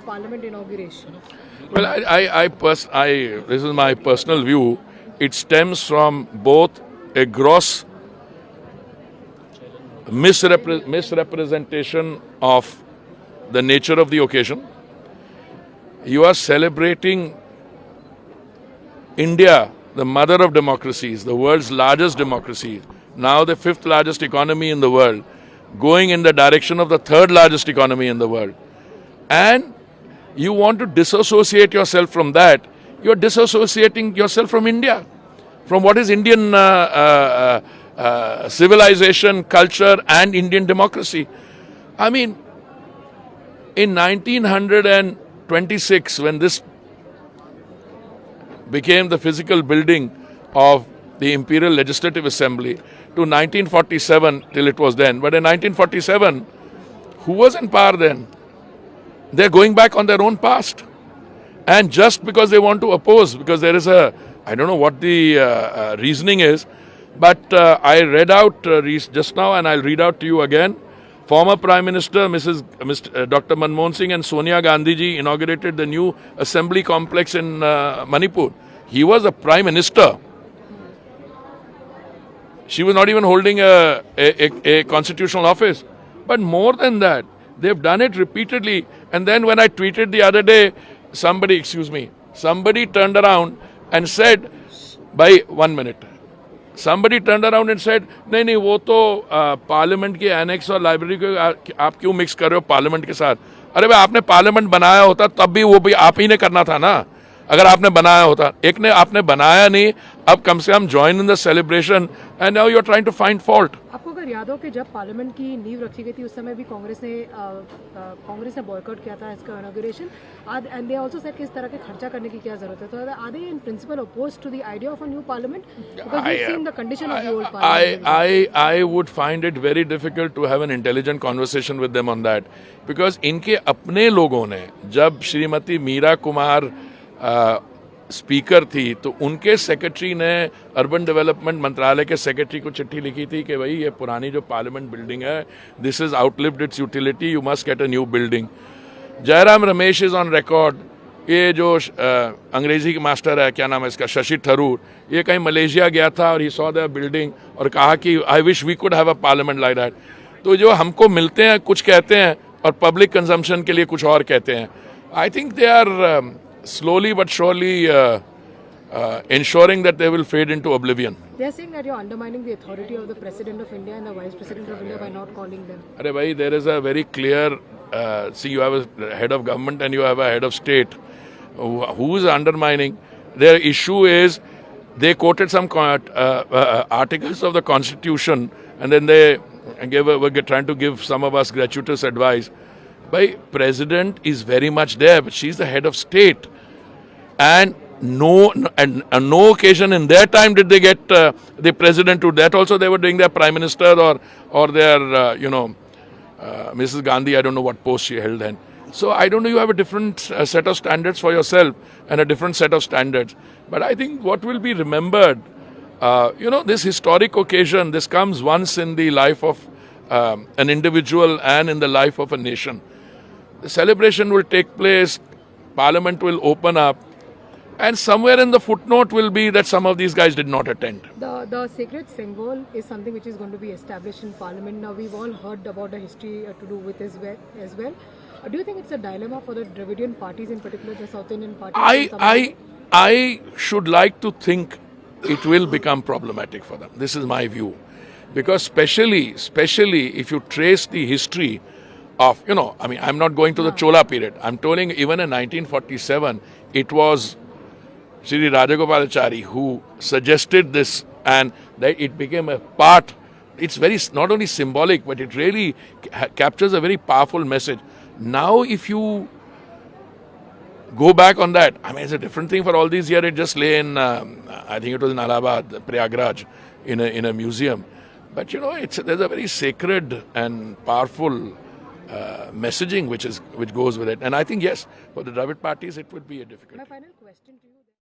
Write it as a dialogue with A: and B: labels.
A: Parliament inauguration?
B: Well, this is my personal view. It stems from both a gross misrepresentation of the nature of the occasion. You are celebrating India, the mother of democracies, the world's largest democracy, now the fifth largest economy in the world, going in the direction of the third largest economy in the world. And you want to disassociate yourself from that. You're disassociating yourself from India, from what is Indian civilization, culture, and Indian democracy. I mean, in 1926, when this became the physical building of the Imperial Legislative Assembly, to 1947 till it was then. But in 1947, who was in power then? They're going back on their own past. And just because they want to oppose, because there is I don't know what the reasoning is, but I read out just now and I'll read out to you again. Former Prime Minister Dr. Manmohan Singh and Sonia Gandhi ji inaugurated the new assembly complex in Manipur. He was a Prime Minister. She was not even holding a constitutional office. But more than that, they've done it repeatedly. And then when I tweeted the other day, somebody turned around and said, somebody turned around and said, नहीं वो तो parliament की annex और library को आप क्यों mix कर रहे हो पार्लियामेंट के साथ? अरे भाई आपने पार्लियामेंट बनाया होता तब भी वो भी आप ही ने करना था ना, अगर आपने बनाया होता. एक ने आपने बनाया नहीं, अब कम से कम join in the celebration and now you are trying to find fault.
A: आपको अगर याद हो कि जब पार्लियामेंट की नींव रखी गई थी उस समय भी कांग्रेस ने बॉयकॉट किया था इसका inauguration, and they also said कि इस तरह के खर्चा करने की क्या जरूरत है. तो are they in principle opposed to the idea of a new parliament because we seen the condition of the old parliament?
B: I would find it very difficult to have an intelligent conversation with them on that, because इनके अपने लोगों ने, जब Shrimati Meera Kumar speaker थी तो उनके secretary ने urban development मंत्रालय के सेक्रेटरी को चिट्ठी लिखी थी कि भाई ये पुरानी जो पार्लियामेंट बिल्डिंग है, this is outlived it's utility, you must get a new building. Jairam Ramesh is on record. ये जो अंग्रेजी के मास्टर है, क्या नाम है इसका, शशि थरूर, ये कहीं मलेशिया गया था और ही सॉ द बिल्डिंग और कहा कि I wish we could have a parliament like that. तो जो हमको मिलते हैं कुछ कहते हैं और पब्लिक कंजम्पशन के लिए कुछ और कहते हैं. I think they are slowly but surely ensuring that they will fade into oblivion.
A: They are saying that you are undermining the authority of the President of India and the Vice President of India by not calling them.
B: Arey bhai, there is a very clear, see, you have a head of government and you have a head of state. Who is undermining? Their issue is they quoted some articles of the Constitution and then they were trying to give some of us gratuitous advice. By President is very much there, but she's the head of state. And no occasion in their time did they get the president to that. Also, they were doing their prime minister or their Mrs. Gandhi. I don't know what post she held then. So I don't know. You have a different set of standards for yourself and a different set of standards. But I think what will be remembered, this historic occasion. This comes once in the life of an individual and in the life of a nation. The celebration will take place. Parliament will open up. And somewhere in the footnote will be that some of these guys did not attend.
A: The sacred symbol is something which is going to be established in Parliament. Now, we've all heard about the history to do with as well. Do you think it's a dilemma for the Dravidian parties, in particular the South Indian parties?
B: I should like to think it will become problematic for them. This is my view. Because especially if you trace the history of, I'm not going to the Chola period. I'm telling even in 1947, it was Sri Rajagopalachari who suggested this, and that it became a part. It's very not only symbolic, but it really captures a very powerful message. Now, if you go back on that, it's a different thing for all these years. It just lay in, I think it was in Allahabad, Prayagraj, in a museum. But there's a very sacred and powerful messaging which goes with it. And I think, yes, for the Dravid parties, it would be a difficult.
A: My final question to you.